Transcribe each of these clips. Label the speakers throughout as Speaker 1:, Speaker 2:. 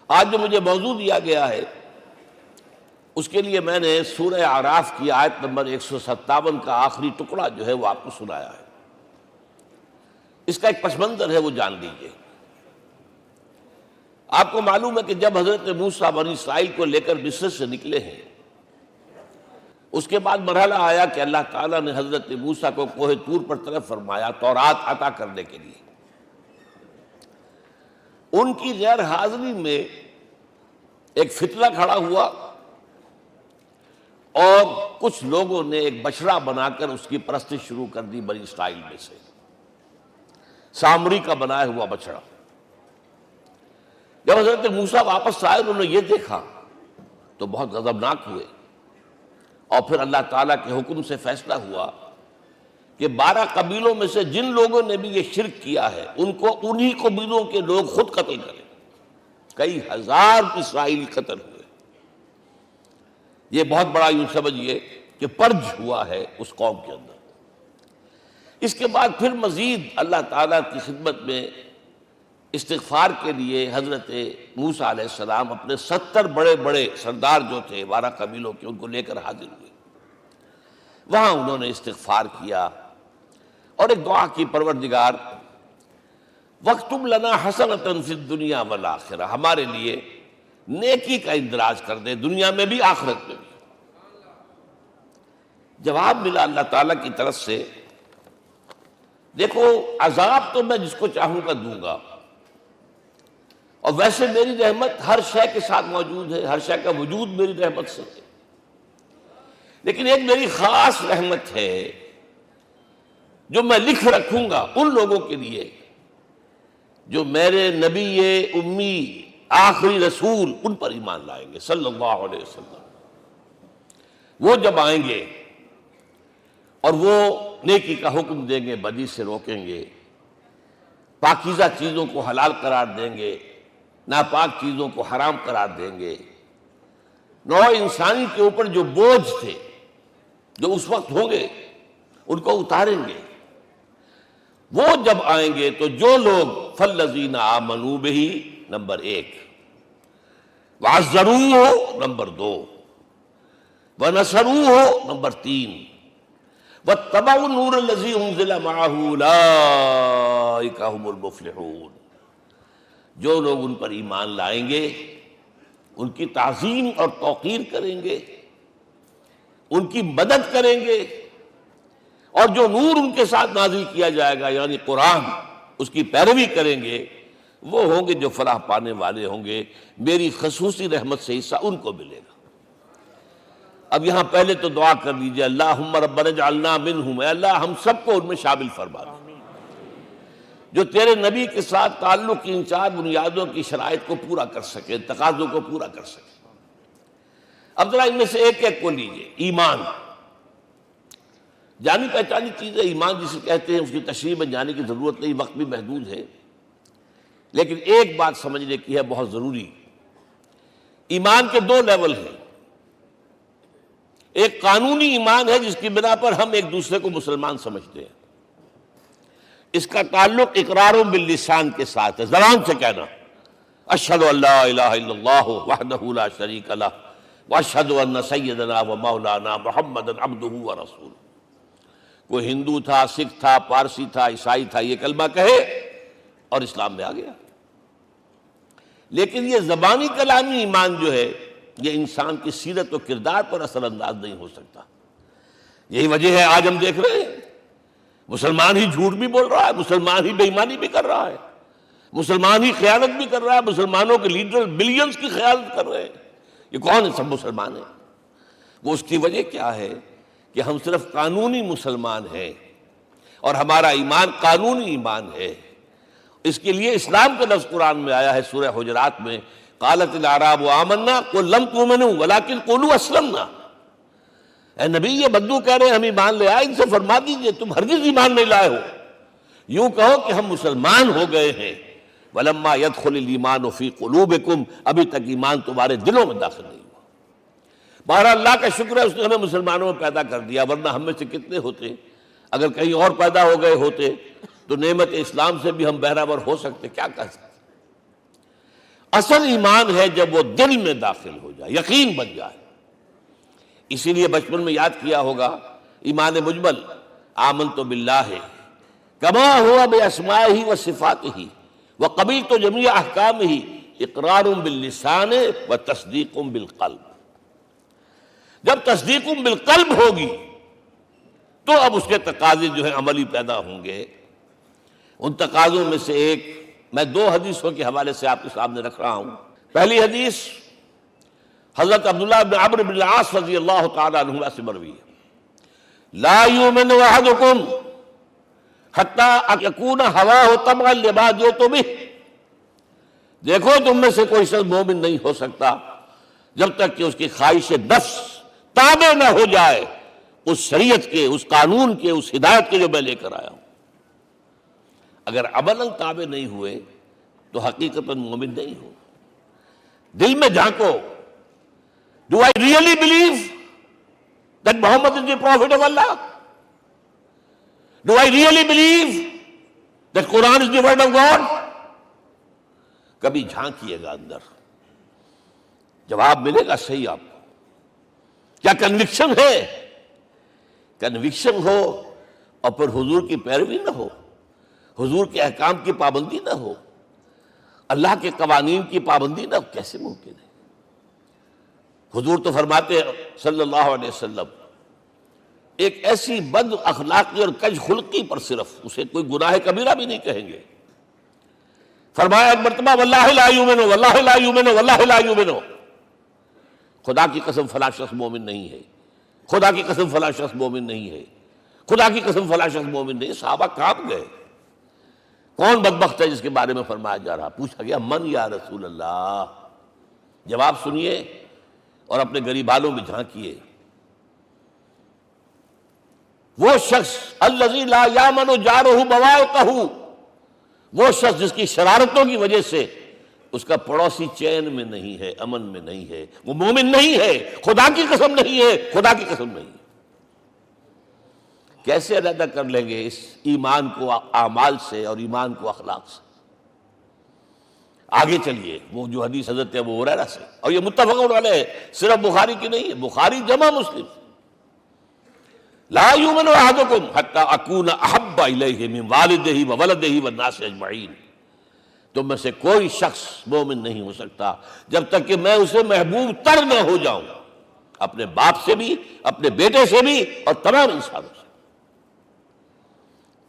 Speaker 1: آج جو مجھے موضوع دیا گیا ہے اس کے لیے میں نے سورہ اعراف کی آیت نمبر 157 کا آخری ٹکڑا جو ہے وہ آپ کو سنایا ہے۔ اس کا ایک پس منظر ہے وہ جان لیجیے۔ آپ کو معلوم ہے کہ جب حضرت موسیٰ بنی اسرائیل کو لے کر مصر سے نکلے ہیں، اس کے بعد مرحلہ آیا کہ اللہ تعالیٰ نے حضرت موسیٰ کو کوہ طور پر طلب فرمایا تورات عطا کرنے کے لیے۔ ان کی غیر حاضری میں ایک فتنہ کھڑا ہوا اور کچھ لوگوں نے ایک بچڑا بنا کر اس کی پرستش شروع کر دی بنی اسرائیل میں سے، سامری کا بنایا ہوا بچڑا۔ جب حضرت موسیٰ واپس آئے انہوں نے یہ دیکھا تو بہت غضبناک ہوئے، اور پھر اللہ تعالیٰ کے حکم سے فیصلہ ہوا کہ 12 قبیلوں میں سے جن لوگوں نے بھی یہ شرک کیا ہے ان کو انہی قبیلوں کے لوگ خود قتل کریں۔ کئی ہزار اسرائیلی قتل ہوئے۔ یہ بہت بڑا یوں سمجھیے کہ پرج ہوا ہے اس قوم کے اندر۔ اس کے بعد پھر مزید اللہ تعالیٰ کی خدمت میں استغفار کے لیے حضرت موسیٰ علیہ السلام اپنے 70 بڑے بڑے سردار جو تھے 12 قبیلوں کے ان کو لے کر حاضر ہوئے۔ وہاں انہوں نے استغفار کیا اور ایک دعا کی، پروردگار وَاكْتُبْ لَنَا حَسَنَةً فِي الدُّنْيَا وَالْآخِرَةِ، ہمارے لیے نیکی کا اندراج کر دے، دنیا میں بھی آخرت میں بھی۔ جواب ملا اللہ تعالیٰ کی طرف سے، دیکھو عذاب تو میں جس کو چاہوں گا دوں گا، اور ویسے میری رحمت ہر شے کے ساتھ موجود ہے، ہر شے کا وجود میری رحمت سے ہے، لیکن ایک میری خاص رحمت ہے جو میں لکھ رکھوں گا ان لوگوں کے لیے جو میرے نبی امی آخری رسول ان پر ایمان لائیں گے صلی اللہ علیہ وسلم۔ وہ جب آئیں گے اور وہ نیکی کا حکم دیں گے، بدی سے روکیں گے، پاکیزہ چیزوں کو حلال قرار دیں گے، ناپاک چیزوں کو حرام قرار دیں گے، نوع انسانی کے اوپر جو بوجھ تھے جو اس وقت ہوں گے ان کو اتاریں گے۔ وہ جب آئیں گے تو جو لوگ فَالَّذِينَ آمَنُوا بِهِ نمبر 1، وَعَزَّرُوهُ نمبر 2، وَنَصَرُوهُ نمبر 3، وَاتَّبَعُوا النُّورَ الَّذِي أُنزِلَ مَعَهُ أُولَٰئِكَ هُمُ الْمُفْلِحُونَ۔ جو لوگ ان پر ایمان لائیں گے ان کی تعظیم اور توقیر کریں گے، ان کی مدد کریں گے، اور جو نور ان کے ساتھ نازل کیا جائے گا یعنی قرآن، اس کی پیروی کریں گے، وہ ہوں گے جو فلاح پانے والے ہوں گے، میری خصوصی رحمت سے حصہ ان کو ملے گا۔ اب یہاں پہلے تو دعا کر لیجئے، اللہم ربنا اجعلنا منہم، اے اللہ ہم سب کو ان میں شامل فرما دے جو تیرے نبی کے ساتھ تعلق کی ان 4 بنیادوں کی شرائط کو پورا کر سکے، تقاضوں کو پورا کر سکے۔ اب ذرا ان میں سے ایک ایک کو لیجئے۔ ایمان جانی پہچانی چیز ہے، ایمان جسے کہتے ہیں، اس کی تشریح میں جانے کی ضرورت نہیں، وقت بھی محدود ہے، لیکن ایک بات سمجھنے کی ہے بہت ضروری۔ ایمان کے 2 لیول ہیں۔ ایک قانونی ایمان ہے جس کی بنا پر ہم ایک دوسرے کو مسلمان سمجھتے ہیں، اس کا تعلق اقرار باللسان کے ساتھ ہے، زبان سے کہنا اشہد ان لا الہ الا اللہ وحدہ لا شریک لہ واشہد ان سیدنا و مولانا محمدا عبدہ ورسولہ۔ کوئی ہندو تھا، سکھ تھا، پارسی تھا، عیسائی تھا، یہ کلمہ کہے اور اسلام میں آ گیا۔ لیکن یہ زبانی کلامی ایمان جو ہے یہ انسان کی سیرت و کردار پر اثر انداز نہیں ہو سکتا۔ یہی وجہ ہے آج ہم دیکھ رہے ہیں مسلمان ہی جھوٹ بھی بول رہا ہے، مسلمان ہی بے ایمانی بھی کر رہا ہے، مسلمان ہی خیانت بھی کر رہا ہے، مسلمانوں کے لیڈر بلینز کی خیانت کر رہے ہیں۔ یہ کون ہے؟ سب مسلمان ہیں۔ وہ اس کی وجہ کیا ہے کہ ہم صرف قانونی مسلمان ہیں اور ہمارا ایمان قانونی ایمان ہے۔ اس کے لیے اسلام کا لفظ قرآن میں آیا ہے سورہ حجرات میں، قالت الاعراب آمنا قل لم تؤمنوا ولکن قولوا اسلمنا۔ اے نبی یہ بدو کہہ رہے ہیں ہم ایمان لے آئے، ان سے فرما دیجئے تم ہرگز ایمان نہیں لائے ہو، یوں کہو کہ ہم مسلمان ہو گئے ہیں۔ ولما يدخل الایمان فی قلوبکم، ابھی تک ایمان تمہارے دلوں میں داخل نہیں ہوا۔ بہرحال اللہ کا شکر ہے اس نے ہمیں مسلمانوں میں پیدا کر دیا، ورنہ ہم میں سے کتنے ہوتے اگر کہیں اور پیدا ہو گئے ہوتے تو نعمت اسلام سے بھی ہم بہرہ ور ہو سکتے، کیا کہہ سکتے۔ اصل ایمان ہے جب وہ دل میں داخل ہو جائے، یقین بن جائے۔ اسی لیے بچپن میں یاد کیا ہوگا ایمان مجمل، آمنت باللہ کما ہوا باسمائہ و صفاتہ وقبلت جمیع احکامہ اقرار باللسان و تصدیق بالقلب۔ جب تصدیق بالقلب ہوگی تو اب اس کے تقاضے جو ہیں عملی پیدا ہوں گے۔ ان تقاضوں میں سے ایک میں 2 حدیثوں کے حوالے سے آپ کے سامنے رکھ رہا ہوں۔ پہلی حدیث حضرت عبداللہ بن عمرو بن العاص رضی اللہ تعالی عنہما سے مروی ہے، لا یؤمن احدکم حتی یکون ہواہ طبعا لما جئت بہ۔ دیکھو تم میں سے کوئی شخص مومن نہیں ہو سکتا جب تک کہ اس کی خواہش نفس تابع نہ ہو جائے اس شریعت کے، اس قانون کے، اس ہدایت کے جو میں لے کر آیا ہوں۔ اگر عملاً تابع نہیں ہوئے تو حقیقتاً مومن نہیں ہو۔ دل میں جھانکو، Do I really believe that Muhammad is the Prophet of Allah? Do I really believe that Quran is the word of God? کبھی جھانکیے گا اندر، جواب ملے گا صحیح آپ کو۔ کیا کنوکشن ہے؟ کنوکشن ہو اور پھر حضور کی پیروی نہ ہو، حضور کے احکام کی پابندی نہ ہو، اللہ کے قوانین کی پابندی نہ ہو، کیسے ممکن ہے؟ حضور تو فرماتے ہیں صلی اللہ علیہ وسلم، ایک ایسی بد اخلاقی اور کج خلقی پر صرف اسے کوئی گناہ کبیرہ بھی نہیں کہیں گے۔ فرمایا ایک مرتبہ واللہ لا یؤمن، واللہ لا یؤمن، واللہ لا یؤمن، خدا کی قسم فلاں شخص مومن نہیں ہے، خدا کی قسم فلاں شخص مومن نہیں ہے، خدا کی قسم فلاں شخص مومن نہیں۔ صحابہ کانپ گئے، کون بدبخت ہے جس کے بارے میں فرمایا جا رہا؟ پوچھا گیا من یا رسول اللہ؟ جواب سنیے اور اپنے غریبانوں میں جھانکیے۔ وہ شخص الذی لا یامن جارہ بوائقہ، وہ شخص جس کی شرارتوں کی وجہ سے اس کا پڑوسی چین میں نہیں ہے، امن میں نہیں ہے، وہ مومن نہیں ہے، خدا کی قسم نہیں ہے، خدا کی قسم نہیں ہے۔ کیسے علیحدہ کر لیں گے اس ایمان کو اعمال سے اور ایمان کو اخلاق سے؟ آگے چلیے، وہ جو حدیث حضرت ابو ہریرہ سے، اور یہ متفق علیہ ہے، صرف بخاری کی نہیں ہے، بخاری جمع مسلم۔ لا یؤمن احدکم حتی اکون احب الیہ من والدہ وولدہ والناس اجمعین۔ تم میں سے کوئی شخص مومن نہیں ہو سکتا جب تک کہ میں اسے محبوب تر نہ ہو جاؤں، اپنے باپ سے بھی، اپنے بیٹے سے بھی، اور تمام انسانوں سے۔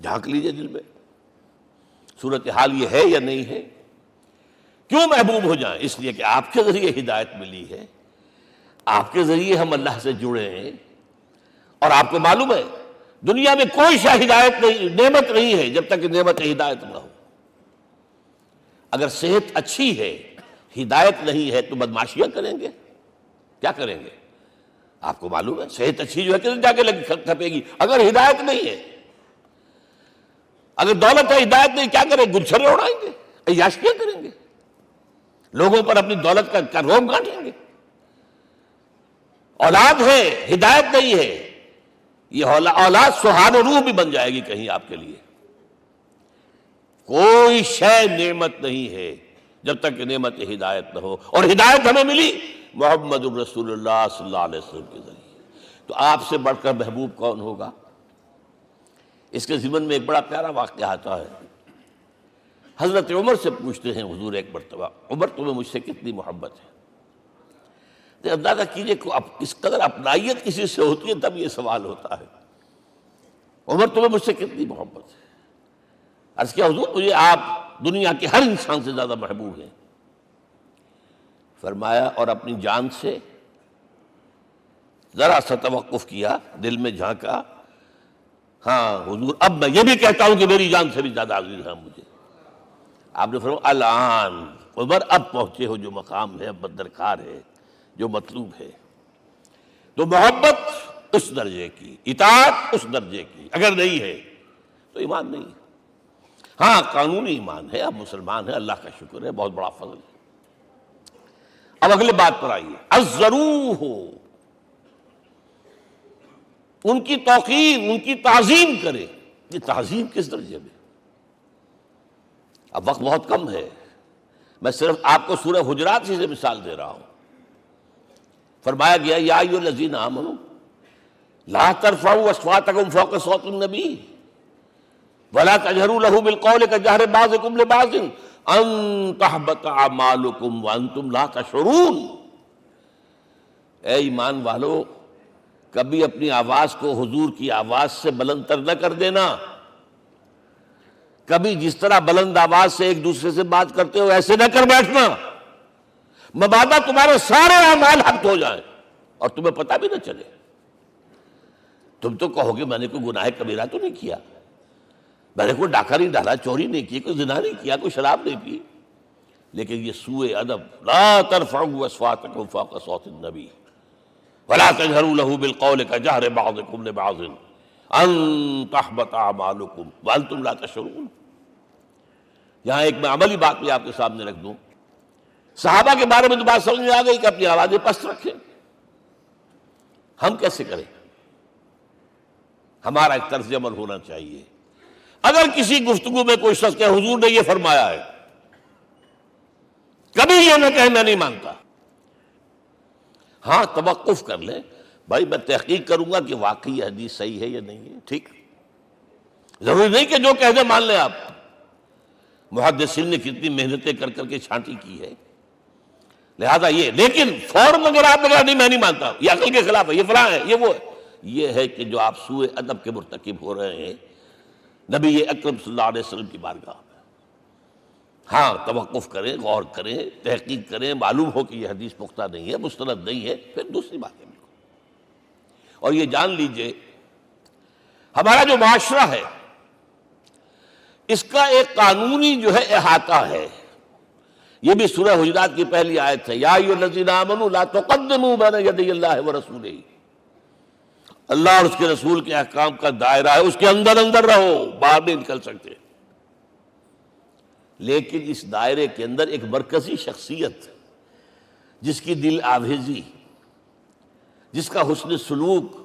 Speaker 1: جھانک لیجئے دل میں، صورتحال یہ ہے یا نہیں ہے؟ کیوں محبوب ہو جائیں؟ اس لیے کہ آپ کے ذریعے ہدایت ملی ہے، آپ کے ذریعے ہم اللہ سے جڑے ہیں، اور آپ کو معلوم ہے دنیا میں کوئی شے ہدایت نہیں، نعمت نہیں ہے جب تک کہ نعمت ہدایت نہ ہو۔ اگر صحت اچھی ہے، ہدایت نہیں ہے، تو بدمعاشیاں کریں گے، کیا کریں گے؟ آپ کو معلوم ہے صحت اچھی جو ہے کہ جا کے کھپے گی، اگر ہدایت نہیں ہے۔ اگر دولت ہے، ہدایت نہیں، کیا کریں؟ گلچھرے اڑائیں گے، عیاشیاں کریں گے، لوگوں پر اپنی دولت کا روب گانٹیں گے۔ اولاد ہے، ہدایت نہیں ہے، یہ اولاد سہان و روح بھی بن جائے گی کہیں آپ کے لیے۔ کوئی شے نعمت نہیں ہے جب تک کہ نعمت ہدایت نہ ہو، اور ہدایت ہمیں ملی محمد الرسول اللہ صلی اللہ علیہ وسلم کے ذریعے۔ تو آپ سے بڑھ کر محبوب کون ہوگا؟ اس کے ضمن میں ایک بڑا پیارا واقعہ آتا ہے۔ حضرت عمر سے پوچھتے ہیں حضور ایک مرتبہ، عمر تمہیں مجھ سے کتنی محبت ہے؟ تو اندازہ کیجئے کہ اس قدر اپنائیت کسی سے ہوتی ہے تب یہ سوال ہوتا ہے، عمر تمہیں مجھ سے کتنی محبت ہے؟ عرض کیا حضور مجھے آپ دنیا کے ہر انسان سے زیادہ محبوب ہیں۔ فرمایا اور اپنی جان سے؟ ذرا سا توقف کیا، دل میں جھانکا، ہاں حضور اب میں یہ بھی کہتا ہوں کہ میری جان سے بھی زیادہ عزیز ہے مجھے۔ آپ نے فرمایا الان عمر اب پہنچے ہو جو مقام ہے، اب درکار ہے، جو مطلوب ہے۔ تو محبت اس درجے کی، اطاعت اس درجے کی اگر نہیں ہے تو ایمان نہیں ہے۔ ہاں قانونی ایمان ہے، اب مسلمان ہے، اللہ کا شکر ہے، بہت بڑا فضل ہے۔ اب اگلے بات پر آئیے، الضروح، ان کی توقیر، ان کی تعظیم کرے۔ یہ تعظیم کس درجے میں؟ اب وقت بہت کم ہے، میں صرف آپ کو سورہ حجرات سے مثال دے رہا ہوں. فرمایا گیا یا ایھا الذین آمنوا لا ترفعوا اصواتکم فوق صوت النبی ولا تجہروا لہ بالقول کجہر بعضکم لبعض ان تحبط اعمالکم وانتم لا تشعرون. اے ایمان والو، کبھی اپنی آواز کو حضور کی آواز سے بلند تر نہ کر دینا. کبھی جس طرح بلند آواز سے ایک دوسرے سے بات کرتے ہو ایسے نہ کر بیٹھنا، مبادا تمہارے سارے اعمال حق ہو جائیں اور تمہیں پتہ بھی نہ چلے. تم تو کہو گے میں نے کوئی گناہ کبیرہ تو نہیں کیا، میں نے کوئی ڈاکہ نہیں ڈالا، چوری نہیں کی، کوئی زنا نہیں کیا، کوئی شراب نہیں پی، لیکن یہ سوء ادب لا ترفعوا اصواتکم فوق صوت النبی ولا تجہروا لہ بالقول کجہر بعضکم لبعض ان تحبط اعمالکم وانتم لا تشعرون. یہاں ایک میں عملی بات بھی آپ کے سامنے رکھ دوں. صحابہ کے بارے میں تو بات سمجھ میں آ گئی کہ اپنی آوازیں پست رکھیں. ہم کیسے کریں؟ ہمارا ایک طرز عمل ہونا چاہیے. اگر کسی گفتگو میں کوئی شخص کہ حضور نے یہ فرمایا ہے، کبھی یہ نہ کہے میں نہیں مانتا. ہاں توقف کر لیں، بھائی میں تحقیق کروں گا کہ واقعی یہ حدیث صحیح ہے یا نہیں ہے. ٹھیک، ضروری نہیں کہ جو کہہ دے مان لیں آپ. محدثین نے کتنی محنتیں کر کر کے چھانٹی کی ہے، لہذا یہ. لیکن فوراً اگر آپ بتا نہیں میں نہیں مانتا، یہ عقل کے خلاف ہے، یہ فلاں ہے، یہ وہ ہے، یہ ہے کہ جو آپ سوء ادب کے مرتکب ہو رہے ہیں نبی اکرم صلی اللہ علیہ وسلم کی بارگاہ میں. ہاں توقف کریں، غور کریں، تحقیق کریں، معلوم ہو کہ یہ حدیث پختہ نہیں ہے، مستند نہیں ہے، پھر دوسری بات ہے. اور یہ جان لیجئے ہمارا جو معاشرہ ہے اس کا ایک قانونی جو ہے احاطہ ہے. یہ بھی سورہ حجرات کی پہلی آیت ہے، یا ایھا الذین آمنوا لا تقدموا بین یدی اللہ ورسولہ. اللہ اور اس کے رسول کے احکام کا دائرہ ہے، اس کے اندر اندر رہو، باہر نہیں نکل سکتے. لیکن اس دائرے کے اندر ایک مرکزی شخصیت جس کی دل آویزی، جس کا حسن سلوک،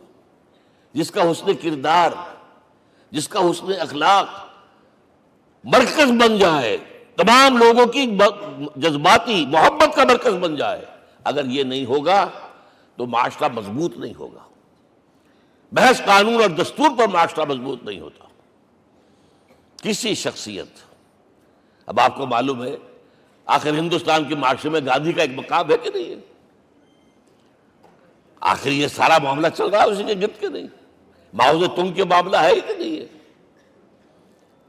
Speaker 1: جس کا حسن کردار، جس کا حسن اخلاق مرکز بن جائے، تمام لوگوں کی جذباتی محبت کا مرکز بن جائے، اگر یہ نہیں ہوگا تو معاشرہ مضبوط نہیں ہوگا. محض قانون اور دستور پر معاشرہ مضبوط نہیں ہوتا. کسی شخصیت، اب آپ کو معلوم ہے آخر ہندوستان کے معاشرے میں گاندھی کا ایک مقام ہے کہ نہیں ہے؟ آخر یہ سارا معاملہ چل رہا ہے اسی کے گرد کے نہیں؟ ماؤ زے تنگ کے معاملہ ہے کہ نہیں ہے؟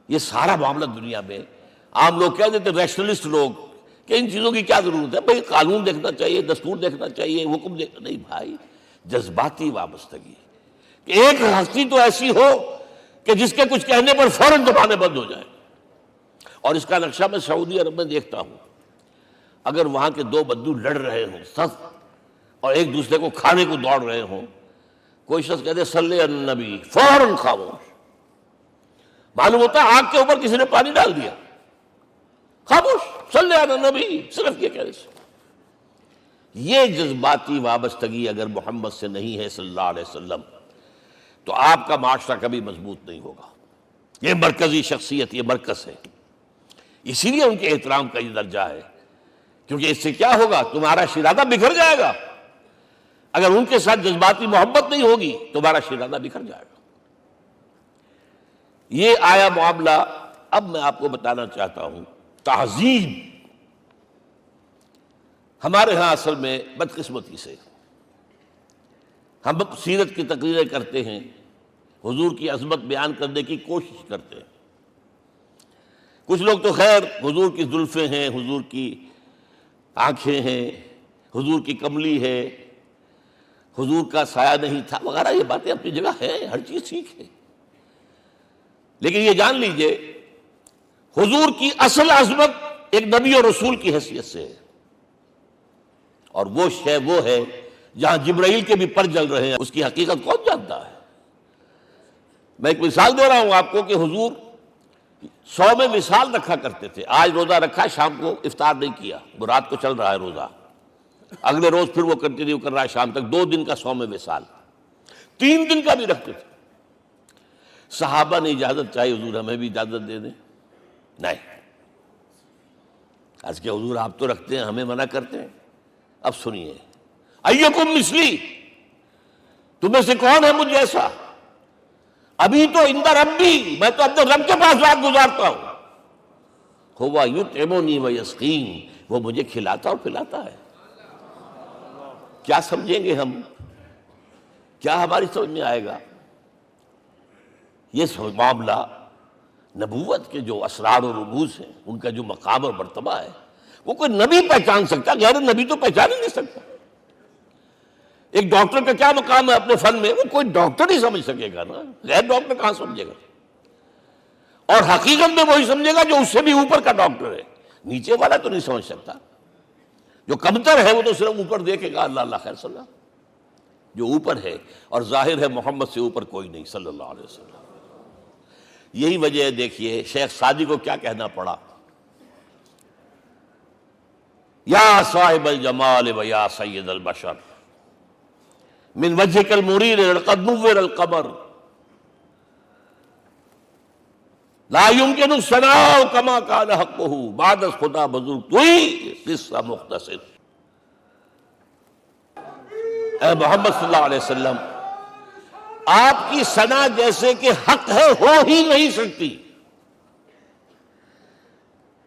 Speaker 1: یہ سارا معاملہ دنیا میں عام لوگ کہہ دیتے، ریشنلسٹ لوگ، کہ ان چیزوں کی کیا ضرورت ہے؟ بھائی قانون دیکھنا چاہیے، دستور دیکھنا چاہیے، حکم دیکھنا نہیں. بھائی جذباتی وابستگی، کہ ایک ہستی تو ایسی ہو کہ جس کے کچھ کہنے پر فوراً زبانیں بند ہو جائیں. اور اس کا نقشہ میں سعودی عرب میں دیکھتا ہوں، اگر وہاں کے دو بدو لڑ رہے ہوں صف اور ایک دوسرے کو کھانے کو دوڑ رہے ہوں، کوئی شخص کہتے صلی علی النبی، فوراً خاموش. معلوم ہوتا ہے آگ کے اوپر کسی نے پانی ڈال دیا، خاموش، صلی علی النبی، صرف یہ کہنے سے. یہ جذباتی وابستگی اگر محمد سے نہیں ہے صلی اللہ علیہ وسلم تو آپ کا معاشرہ کبھی مضبوط نہیں ہوگا. یہ مرکزی شخصیت، یہ مرکز ہے. اسی لیے ان کے احترام کا یہ درجہ ہے، کیونکہ اس سے کیا ہوگا؟ تمہارا شیرازہ بکھر جائے گا. اگر ان کے ساتھ جذباتی محبت نہیں ہوگی تمہارا شیرازہ بکھر جائے گا. یہ آیا معاملہ. اب میں آپ کو بتانا چاہتا ہوں تہذیب. ہمارے ہاں اصل میں بدقسمتی سے ہم سیرت کی تقریریں کرتے ہیں، حضور کی عظمت بیان کرنے کی کوشش کرتے ہیں. کچھ لوگ تو خیر حضور کی زلفیں ہیں، حضور کی آنکھیں ہیں، حضور کی کملی ہے، حضور کا سایہ نہیں تھا وغیرہ، یہ باتیں اپنی جگہ ہیں، ہر چیز ٹھیک ہے. لیکن یہ جان لیجئے حضور کی اصل عظمت ایک نبی اور رسول کی حیثیت سے ہے، اور وہ شے وہ ہے جہاں جبرائیل کے بھی پر جل رہے ہیں. اس کی حقیقت کون جانتا ہے؟ میں ایک مثال دے رہا ہوں آپ کو کہ حضور 100 میں مثال رکھا کرتے تھے. آج روزہ رکھا، شام کو افطار نہیں کیا، وہ رات کو چل رہا ہے روزہ، اگلے روز پھر وہ کنٹینیو کر رہا ہے شام تک. 2 دن کا 100 میں مثال، 3 دن کا بھی رکھتے تھے. صحابہ نے اجازت چاہی، حضور ہمیں بھی اجازت دے دیں. نہیں، آج کے حضور آپ تو رکھتے ہیں، ہمیں منع کرتے ہیں۔ اب سنیے، ایکم مثلی، تمہیں سے کون ہے مجھ جیسا؟ ابھی تو عند ربی، میں تو اپنے رب کے پاس رات گزارتا ہوں۔ ہوا یطعمنی ویسقین، وہ مجھے کھلاتا اور پلاتا ہے۔ کیا سمجھیں گے ہم؟ کیا ہماری سمجھ میں آئے گا؟ یہ معاملہ نبوت کے جو اسرار و رموز ہیں، ان کا جو مقام اور مرتبہ ہے، وہ کوئی نبی پہچان سکتا، غیر نبی تو پہچان ہی نہیں سکتا۔ ایک ڈاکٹر کا کیا مقام ہے اپنے فن میں، وہ کوئی ڈاکٹر نہیں سمجھ سکے گا نا، غیر ڈاکٹر کہاں سمجھے گا؟ اور حقیقت میں وہی سمجھے گا جو اس سے بھی اوپر کا ڈاکٹر ہے، نیچے والا تو نہیں سمجھ سکتا۔ جو کمتر ہے وہ تو صرف اوپر دیکھے گا، اللہ اللہ خیر صلی اللہ۔ جو اوپر ہے اور ظاہر ہے محمد سے اوپر کوئی نہیں صلی اللہ علیہ وسلم۔ یہی وجہ ہے، دیکھیے شیخ سعدی کو کیا کہنا پڑا، یا صاحب الجمال و یا سید البشر من وجهك المرير قد نور القمر لا يمكن الثناء كما كان حقه بعد از خدا بزرگ توئی قصہ مختصر۔ اے محمد صلی اللہ علیہ وسلم، آپ کی ثنا جیسے کہ حق ہے ہو ہی نہیں سکتی۔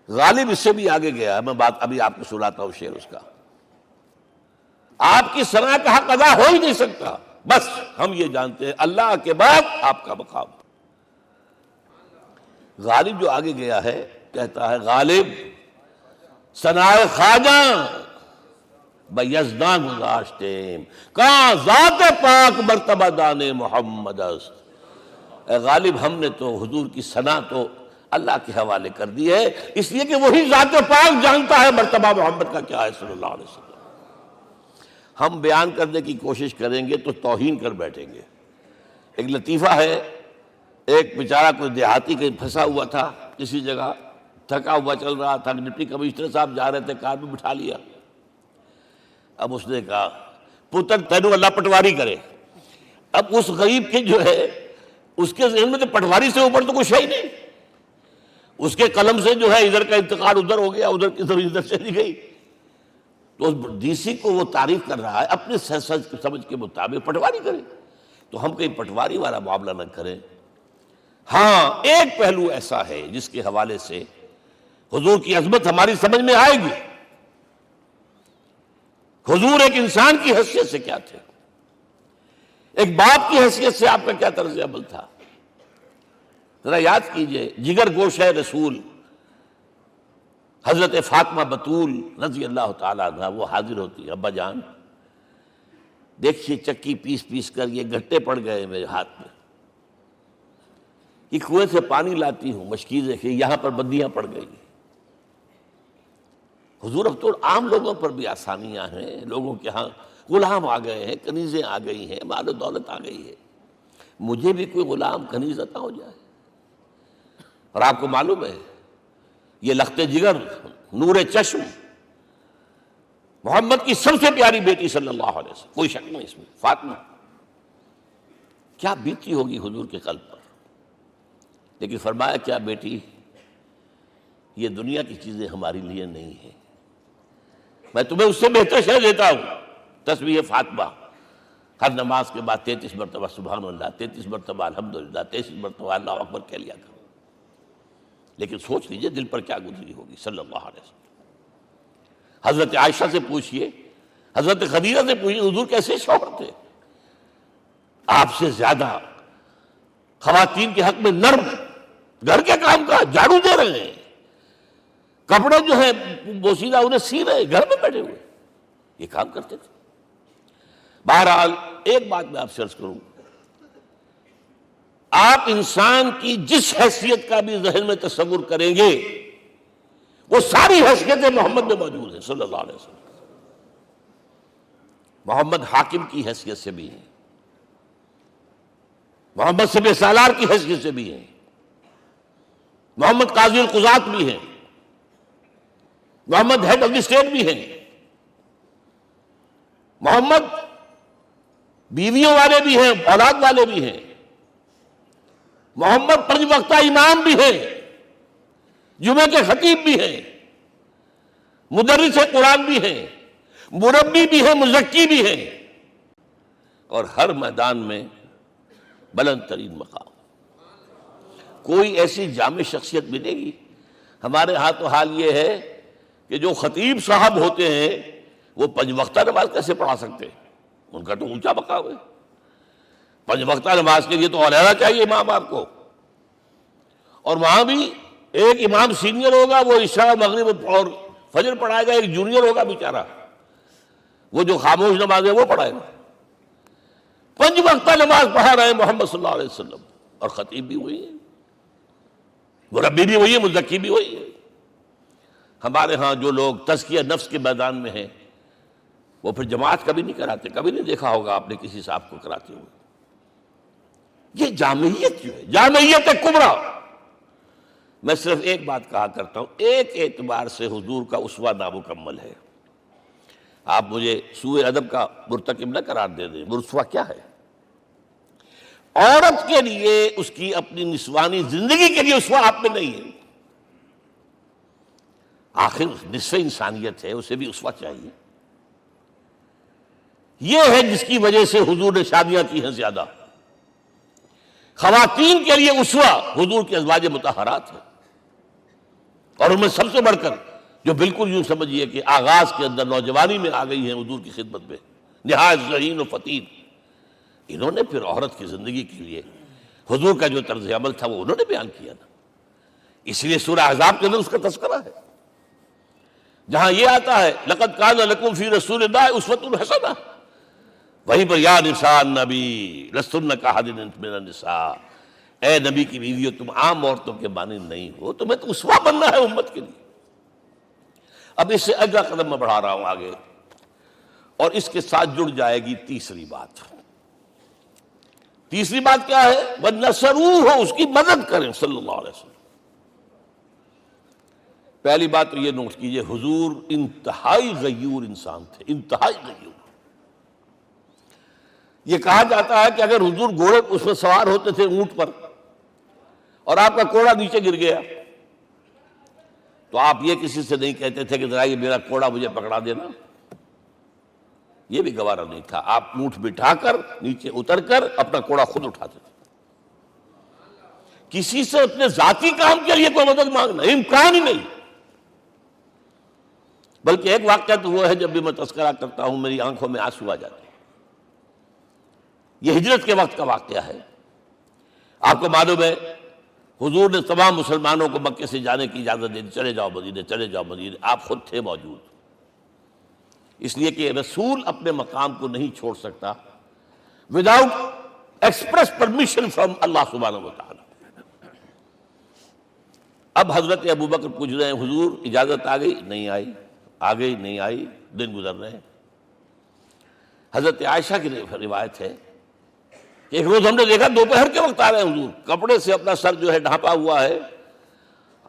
Speaker 1: غالب اس سے بھی آگے گیا ہے، میں بات ابھی آپ کو سناتا ہوں شعر اس کا۔ آپ کی ثنا کا حق ادا ہو ہی نہیں سکتا، بس ہم یہ جانتے ہیں اللہ کے بعد آپ کا مقام۔ غالب جو آگے گیا ہے کہتا ہے، غالب ثنا خواجہ بیزداں گزاشتیم کہاں ذات پاک مرتبہ دان محمد است۔ اے غالب، ہم نے تو حضور کی ثنا تو اللہ کے حوالے کر دی ہے، اس لیے کہ وہی ذات پاک جانتا ہے مرتبہ محمد کا کیا ہے صلی اللہ علیہ وسلم۔ ہم بیان کرنے کی کوشش کریں گے تو توہین کر بیٹھیں گے۔ ایک لطیفہ ہے، ایک بیچارہ کوئی دیہاتی کہیں پھنسا ہوا تھا کسی جگہ، تھکا ہوا چل رہا تھا، ڈپٹی کمشنر صاحب جا رہے تھے، کار میں بٹھا لیا۔ اب اس نے کہا، پتر تینوں اللہ پٹواری کرے۔ اب اس غریب کے جو ہے اس کے ذہن میں تو پٹواری سے اوپر تو کچھ ہے ہی نہیں، اس کے قلم سے جو ہے ادھر کا انتقال ادھر ہو گیا، ادھر کی ادھر چلی گئی۔ تو اس ڈی سی کو وہ تعریف کر رہا ہے اپنے سمجھ کے مطابق، پٹواری کرے تو ہم کہیں پٹواری والا معاملہ نہ کریں۔ ہاں ایک پہلو ایسا ہے جس کے حوالے سے حضور کی عظمت ہماری سمجھ میں آئے گی۔ حضور ایک انسان کی حیثیت سے کیا تھے، ایک باپ کی حیثیت سے آپ کا کیا طرز عمل تھا۔ ذرا یاد کیجئے، جگر گوش ہے رسول حضرت فاطمہ بطول رضی اللہ تعالیٰ عنہ، وہ حاضر ہوتی ہے، ابا جان دیکھیے چکی پیس پیس کر یہ گھٹے پڑ گئے میرے ہاتھ میں، یہ کنویں سے پانی لاتی ہوں، مشکیزیں کہ یہاں پر بندیاں پڑ گئی۔ حضور اب تو عام لوگوں پر بھی آسانیاں ہیں، لوگوں کے ہاں غلام آ گئے ہیں، کنیزیں آ گئی ہیں، مال و دولت آ گئی ہے، مجھے بھی کوئی غلام کنیز عطا ہو جائے۔ اور آپ کو معلوم ہے یہ لخت جگر نور چشم محمد کی سب سے پیاری بیٹی صلی اللہ علیہ وسلم، کوئی شک نہیں اس میں، فاطمہ، کیا بیتی ہوگی حضور کے قلب پر۔ لیکن فرمایا، کیا بیٹی، یہ دنیا کی چیزیں ہمارے لیے نہیں ہیں، میں تمہیں اس سے بہتر شے دیتا ہوں۔ تسبیح فاطمہ ہر نماز کے بعد 33 مرتبہ سبحان اللہ، 33 مرتبہ الحمدللہ، 33 مرتبہ اللہ اکبر کہہ لیا کرو۔ لیکن سوچ لیجئے دل پر کیا گزری ہوگی صلی اللہ علیہ وسلم۔ حضرت عائشہ سے پوچھئے، حضرت خدیجہ سے پوچھئے، حضور کیسے شوہر تھے؟ آپ سے زیادہ خواتین کے حق میں نرم، گھر کے کام کا جھاڑو دے رہے ہیں، کپڑے جو ہیں بوسیدہ انہیں سی رہے، گھر میں بیٹھے ہوئے یہ کام کرتے تھے۔ بہرحال ایک بات میں آپ سے عرض کروں، آپ انسان کی جس حیثیت کا بھی ذہن میں تصور کریں گے وہ ساری حیثیتیں محمد میں موجود ہیں صلی اللہ علیہ وسلم۔ محمد حاکم کی حیثیت سے بھی ہیں، محمد سب سالار کی حیثیت سے بھی ہیں، محمد قاضی القضات بھی ہیں، محمد ہیڈ آف دی اسٹیٹ بھی ہیں، محمد بیویوں والے بھی ہیں، اولاد والے بھی ہیں، محمد 5 وقتہ امام بھی ہیں، جمعہ کے خطیب بھی ہیں، مدرس قرآن بھی ہیں، مربی بھی ہیں، مزکی بھی ہیں، اور ہر میدان میں بلند ترین مقام۔ کوئی ایسی جامع شخصیت ملے گی؟ ہمارے ہاں تو حال یہ ہے کہ جو خطیب صاحب ہوتے ہیں وہ 5 وقتہ نماز کیسے پڑھا سکتے ہیں؟ ان کا تو اونچا مقام ہے۔ 5 وقتہ نماز کے لیے تو علیحدہ چاہیے امام آپ کو، اور وہاں بھی ایک امام سینئر ہوگا، وہ عشاء مغرب اور فجر پڑھائے گا، ایک جونیئر ہوگا بیچارہ، وہ جو خاموش نماز ہے وہ پڑھائے گا۔ 5 وقتہ نماز پڑھا رہے ہیں محمد صلی اللہ علیہ وسلم، اور خطیب بھی وہی ہے، مربی بھی وہی ہے، مزکی بھی وہی ہے۔ ہمارے ہاں جو لوگ تزکیہ نفس کے میدان میں ہیں وہ پھر جماعت کبھی نہیں کراتے، کبھی نہیں دیکھا ہوگا آپ نے کسی صاحب کو کراتے ہوئے۔ یہ جامعیت جو ہے، جامعیت کبریٰ۔ میں صرف ایک بات کہا کرتا ہوں، ایک اعتبار سے حضور کا اسوہ نامکمل ہے۔ آپ مجھے سوء ادب کا مرتکب نہ قرار دے دیں، اسوہ کیا ہے؟ عورت کے لیے اس کی اپنی نسوانی زندگی کے لیے اسوہ آپ میں نہیں ہے۔ آخر نصف انسانیت ہے، اسے بھی اسوہ چاہیے۔ یہ ہے جس کی وجہ سے حضور نے شادیاں کی ہیں زیادہ۔ خواتین کے لیے اسوہ حضور کے ازواج مطہرات ہیں، اور ان میں سب سے بڑھ کر جو بالکل یوں سمجھیے کہ آغاز کے اندر نوجوانی میں آ گئی ہیں حضور کی خدمت میں، نہایت ذہین و فطین، انہوں نے پھر عورت کی زندگی کے لیے حضور کا جو طرز عمل تھا وہ انہوں نے بیان کیا نا۔ اس لیے سورہ احزاب کے اندر اس کا تذکرہ ہے، جہاں یہ آتا ہے لقد کان لکم فی رسول اللہ اسوۃ حسنہ، وہیں پر یا نساء النبی لستن کاحد من النساء، اے نبی کی بیویوں تم عام عورتوں کے مانند نہیں ہو، تمہیں تو اسوہ بننا ہے امت کے لیے۔ اب اس سے اگلا قدم میں بڑھا رہا ہوں آگے، اور اس کے ساتھ جڑ جائے گی تیسری بات۔ تیسری بات کیا ہے؟ وَنَصَرُوهُ، اس کی مدد کریں صلی اللہ علیہ وسلم۔ پہلی بات تو یہ نوٹ کیجئے، حضور انتہائی غیور انسان تھے، انتہائی غیور۔ یہ کہا جاتا ہے کہ اگر حضور گھوڑے اس میں سوار ہوتے تھے اونٹ پر، اور آپ کا کوڑا نیچے گر گیا، تو آپ یہ کسی سے نہیں کہتے تھے کہ ذرا یہ میرا کوڑا مجھے پکڑا دینا، یہ بھی گوارا نہیں تھا۔ آپ اونٹ بٹھا کر نیچے اتر کر اپنا کوڑا خود اٹھاتے تھے۔ کسی سے اپنے ذاتی کام کے لیے کوئی مدد مانگنا امکان ہی نہیں۔ بلکہ ایک واقعہ تو وہ ہے جب بھی میں تذکرہ کرتا ہوں میری آنکھوں میں آنسو آ جاتے ہیں۔ یہ ہجرت کے وقت کا واقعہ ہے۔ آپ کو معلوم ہے حضور نے تمام مسلمانوں کو مکے سے جانے کی اجازت دے دی، چلے جاؤ مدینے، چلے جاؤ مدینے، آپ خود تھے موجود، اس لیے کہ رسول اپنے مقام کو نہیں چھوڑ سکتا وداؤٹ ایکسپریس پرمیشن فرام اللہ سبحانہ وتعالی۔ اب حضرت ابوبکر پوچھ رہے ہیں حضور اجازت آ گئی؟ نہیں آئی، آ گئی نہیں آئی، دن گزر رہے ہیں۔ حضرت عائشہ کی روایت ہے کہ ایک روز ہم نے دیکھا دوپہر کے وقت آ رہے ہیں حضور، کپڑے سے اپنا سر جو ہے ڈھانپا ہوا ہے۔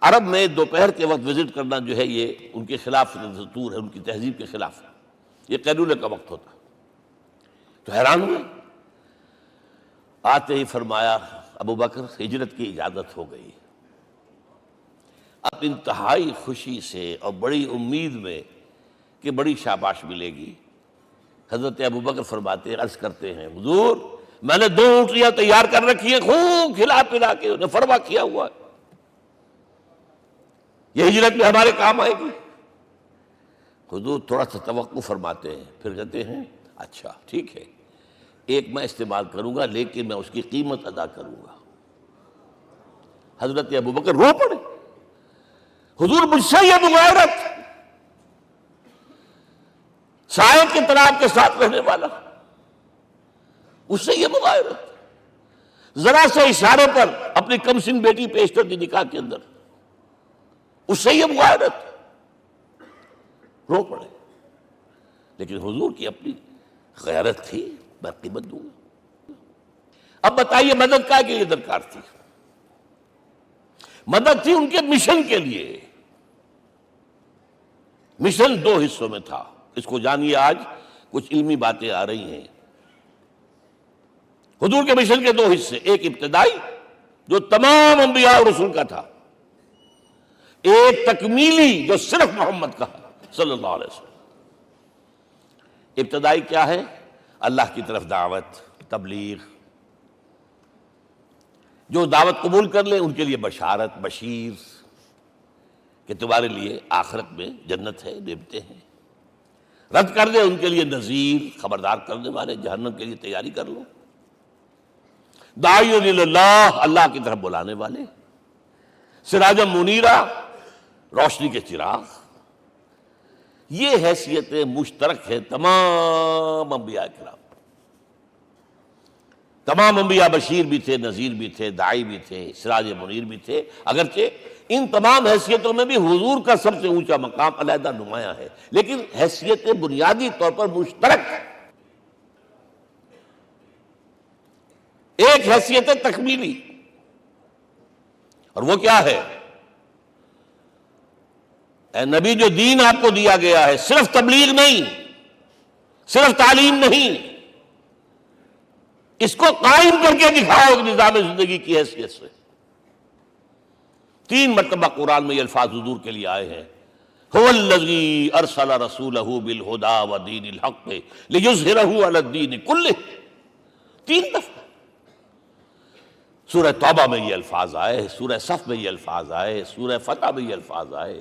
Speaker 1: عرب میں دوپہر کے وقت وزٹ کرنا جو ہے یہ ان کے خلاف دستور ہے، ان کی تہذیب کے خلاف ہے، یہ قیلولے کا وقت ہوتا۔ تو حیران ہوئے، آتے ہی فرمایا ابوبکر ہجرت کی اجازت ہو گئی۔ اب انتہائی خوشی سے اور بڑی امید میں کہ بڑی شاباش ملے گی، حضرت ابوبکر فرماتے عرض کرتے ہیں حضور میں نے 2 اونٹیاں تیار کر رکھی ہیں، خوب کھلا پلا کے انہیں فرما کیا ہوا ہے، یہ ہجرت میں ہمارے کام آئے گی۔ حضور تھوڑا سا توقع فرماتے ہیں، پھر کہتے ہیں اچھا ٹھیک ہے، ایک میں استعمال کروں گا لیکن میں اس کی قیمت ادا کروں گا۔ حضرت ابوبکر رو پڑے، حضور مجھ سے یہ مغایرت، سائے کے تناب کے ساتھ رہنے والا، اس سے یہ مغایرت، ذرا سے اشارے پر اپنی کم سن بیٹی پیش کر دی نکاح کے اندر، اس سے یہ مغایرت، رو پڑے۔ لیکن حضور کی اپنی غیرت تھی، میں قیمت دوں گا۔ اب بتائیے مدد کا کے لیے درکار تھی؟ مدد تھی ان کے مشن کے لیے۔ مشن 2 حصوں میں تھا، اس کو جانیے، آج کچھ علمی باتیں آ رہی ہیں۔ حضور کے مشن کے 2 حصے، ایک ابتدائی جو تمام انبیاء اور رسول کا تھا، ایک تکمیلی جو صرف محمد کا ہے۔ صلی اللہ علیہ وسلم۔ ابتدائی کیا ہے؟ اللہ کی طرف دعوت، تبلیغ۔ جو دعوت قبول کر لیں ان کے لیے بشارت، بشیر کہ تمہارے لیے آخرت میں جنت ہے، نعمتیں ہیں۔ رد کر دیں ان کے لیے نذیر، خبردار کرنے والے، جہنم کے لیے تیاری کر لو۔ داعی اللہ، اللہ کی طرف بلانے والے، سراجا منیرا، روشنی کے چراغ۔ یہ حیثیتیں مشترک ہیں تمام انبیاء کرام۔ تمام انبیاء بشیر بھی تھے، نذیر بھی تھے، داعی بھی تھے، سراج منیر بھی تھے، اگرچہ ان تمام حیثیتوں میں بھی حضور کا سب سے اونچا مقام علیحدہ نمایاں ہے، لیکن حیثیتیں بنیادی طور پر مشترک۔ ایک حیثیت تکمیلی، اور وہ کیا ہے؟ اے نبی، جو دین آپ کو دیا گیا ہے صرف تبلیغ نہیں، صرف تعلیم نہیں، اس کو قائم کر کے دکھاؤ نظام زندگی کی حیثیت سے۔ 3 مرتبہ قرآن میں یہ الفاظ حضور کے لیے آئے ہیں، هو الذی ارسل رسولہ بالہدی ودین الحق لیظہرہ علی الدین کلہ۔ 3 دفعہ سورہ توبہ میں یہ الفاظ آئے، سورہ صف میں یہ الفاظ آئے، سورہ فتح میں یہ الفاظ آئے۔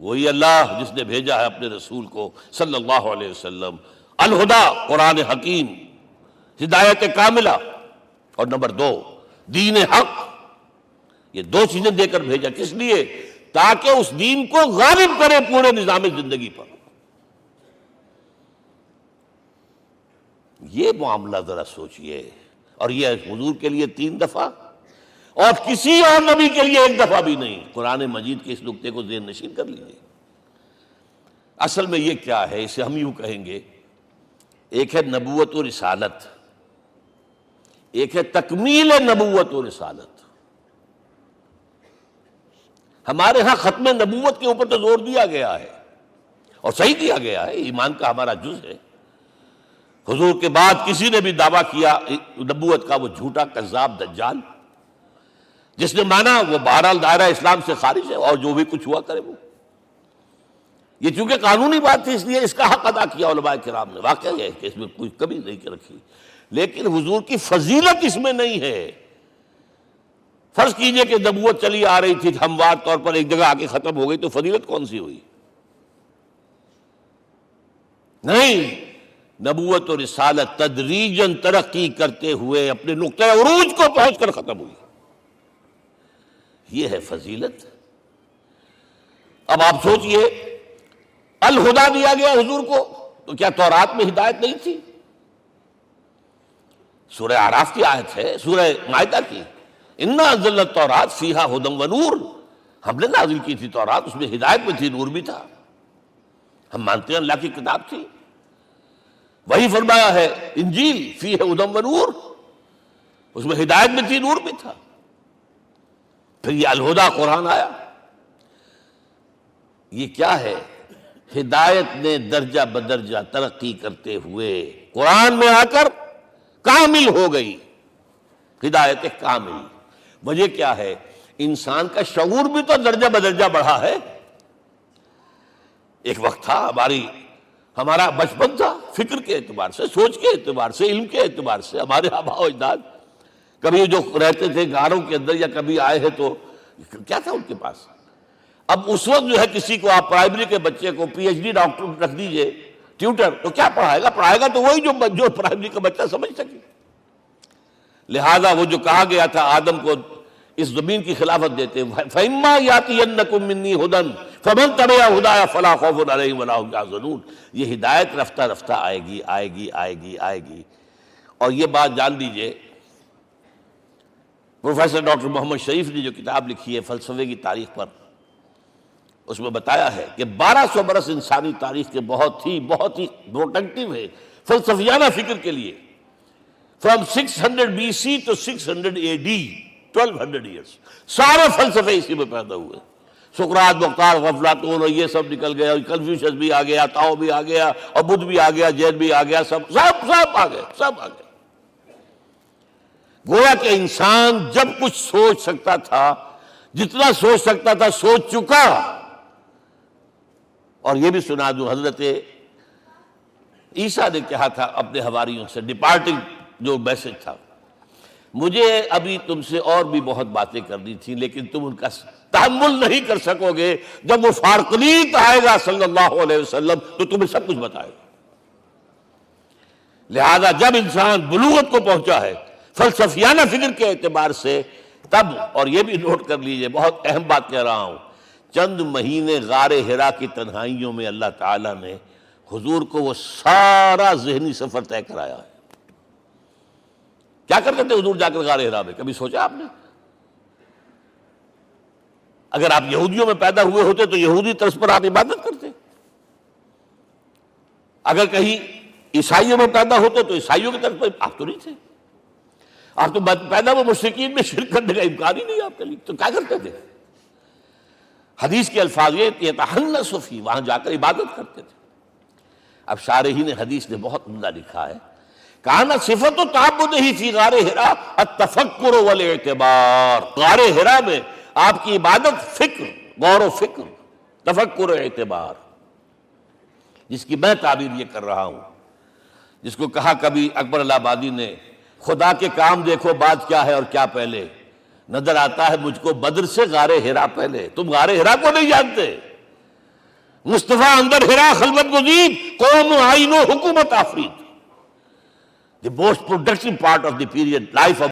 Speaker 1: وہی اللہ جس نے بھیجا ہے اپنے رسول کو صلی اللہ علیہ وسلم، الہدا، قرآن حکیم، ہدایت کاملہ، اور نمبر 2 دین حق۔ یہ 2 چیزیں دے کر بھیجا، کس لیے؟ تاکہ اس دین کو غالب کرے پورے نظام زندگی پر۔ یہ معاملہ ذرا سوچئے، اور یہ حضور کے لیے 3 دفعہ، اور کسی اور نبی کے لیے 1 دفعہ بھی نہیں۔ قرآن مجید کے اس نقطے کو ذہن نشین کر لیجیے۔ اصل میں یہ کیا ہے؟ اسے ہم یوں کہیں گے، ایک ہے نبوت و رسالت، ایک ہے تکمیل نبوت و رسالت۔ ہمارے ہاں ختم نبوت کے اوپر تو زور دیا گیا ہے، اور صحیح دیا گیا ہے، ایمان کا ہمارا جز ہے۔ حضور کے بعد کسی نے بھی دعویٰ کیا نبوت کا، وہ جھوٹا، کذاب، دجال۔ جس نے مانا وہ بہرحال دائرہ اسلام سے خارج ہے، اور جو بھی کچھ ہوا کرے وہ۔ یہ چونکہ قانونی بات تھی، اس لیے اس کا حق ادا کیا علماء کرام نے۔ واقعہ ہے کہ اس میں کوئی کمی نہیں رکھی، لیکن حضور کی فضیلت اس میں نہیں ہے۔ فرض کیجئے کہ نبوت چلی آ رہی تھی ہموار طور پر، ایک جگہ آ کے ختم ہو گئی، تو فضیلت کون سی ہوئی؟ نہیں، نبوت و رسالت تدریجاً ترقی کرتے ہوئے اپنے نقطۂ عروج کو پہنچ کر ختم ہوئی۔ یہ ہے فضیلت۔ اب آپ سوچئے، الہدا دیا گیا حضور کو، تو کیا تورات میں ہدایت نہیں تھی؟ سورہ اعراف کی آیت ہے، سورہ مائدہ کی، انا انزلنا التوراۃ فیہا ھدی ونور۔ ہم نے نازل کی تھی تورات، اس میں ہدایت بھی تھی، نور بھی تھا۔ ہم مانتے ہیں اللہ کی کتاب تھی۔ وہی فرمایا ہے انجیل فیہا ھدی ونور، اس میں ہدایت بھی تھی، نور بھی تھا۔ پھر یہ الہدا قرآن آیا۔ یہ کیا ہے؟ ہدایت نے درجہ بدرجہ ترقی کرتے ہوئے قرآن میں آ کر کامل ہو گئی، ہدایت کامل۔ وجہ کیا ہے؟ انسان کا شعور بھی تو درجہ بدرجہ بڑھا ہے۔ ایک وقت تھا ہمارا بچپن تھا، فکر کے اعتبار سے، سوچ کے اعتبار سے، علم کے اعتبار سے، ہمارے آباء و اجداد کبھی جو رہتے تھے غاروں کے اندر یا کبھی آئے ہیں تو کیا تھا ان کے پاس؟ اب اس وقت جو ہے کسی کو آپ پرائمری کے بچے کو پی ایچ ڈی ڈاکٹر رکھ دیجئے ٹیوٹر، تو کیا پڑھائے گا تو وہی جو پرائمری کا بچہ سمجھ سکے۔ لہذا وہ جو کہا گیا تھا آدم کو اس زمین کی خلافت دیتے، فَإِمَّا يَأْتِيَنَّكُم مِّنِّي هُدًى فَمَن تَبِعَ هُدَايَ فَلَا خَوْفٌ عَلَيْهِمْ وَلَا هُمْ يَحْزَنُونَ۔ یہ ہدایت رفتہ رفتہ آئے گی، آئے گی، آئے گی، آئے گی۔ اور یہ بات جان لیجئے، پروفیسر ڈاکٹر محمد شریف نے جو کتاب لکھی ہے فلسفے کی تاریخ پر، اس میں بتایا ہے کہ 1200 برس انسانی تاریخ کے بہت ہی پروڈکٹیو ہے فلسفیانہ فکر کے لیے۔ From 600 BC to 600 AD 1200 years, سارے فلسفے اسی میں پیدا ہوئے۔ سقراط، مختار، افلاطون اور یہ سب نکل گیا، کنفیوشس بھی آ گیا، تاؤ بھی آ گیا، اور بدھ بھی آ گیا، جین بھی آ گیا، سب آ گئے، سب آ گئے۔ گویا کہ انسان جب کچھ سوچ سکتا تھا، جتنا سوچ سکتا تھا سوچ چکا، اور یہ بھی سنا دوں، حضرت عیسیٰ نے کہا تھا اپنے حواریوں سے، ڈپارٹنگ جو میسج تھا، مجھے ابھی تم سے اور بھی بہت باتیں کرنی تھیں لیکن تم ان کا تحمل نہیں کر سکو گے، جب وہ فارقلیت آئے گا صلی اللہ علیہ وسلم تو تمہیں سب کچھ بتائے گا۔ لہذا جب انسان بلوغت کو پہنچا ہے فلسفیانہ فکر کے اعتبار سے، تب، اور یہ بھی نوٹ کر لیجئے، بہت اہم بات کہہ رہا ہوں، چند مہینے غار حرا کی تنہائیوں میں اللہ تعالیٰ نے حضور کو وہ سارا ذہنی سفر طے کرایا ہے۔ کیا کرتے تھے حضور جا کر غار حرا میں؟ کبھی سوچا آپ نے؟ اگر آپ یہودیوں میں پیدا ہوئے ہوتے تو یہودی طرز پر آپ عبادت کرتے، اگر کہیں عیسائیوں میں پیدا ہوتے تو عیسائیوں کی طرف پر آپ تو نہیں تھے، آپ تو پیدا وہ مشرکین میں شرک کرنے کا امکان ہی نہیں آپ کے لیے، تو کیا کرتے تھے؟ حدیث کے الفاظ یہ تحنث فی، وہاں جا کر عبادت کرتے تھے۔ اب شارحین حدیث نے بہت عمدہ لکھا ہے، کانا صفت تعبدہ فی غار حرا التفکر والاعتبار، غار حرا میں آپ کی عبادت فکر، غور و فکر، تفکر و اعتبار، جس کی میں تعبیر یہ کر رہا ہوں، جس کو کہا کبھی اکبر الہ آبادی نے، خدا کے کام دیکھو بعد کیا ہے اور کیا پہلے، نظر آتا ہے مجھ کو بدر سے غار حرا پہلے۔ تم غار حرا کو نہیں جانتے؟ مصطفیٰ اندر حرا خلوت گزید، قوم آئین و حکومت آفرید، the most productive part of the period life of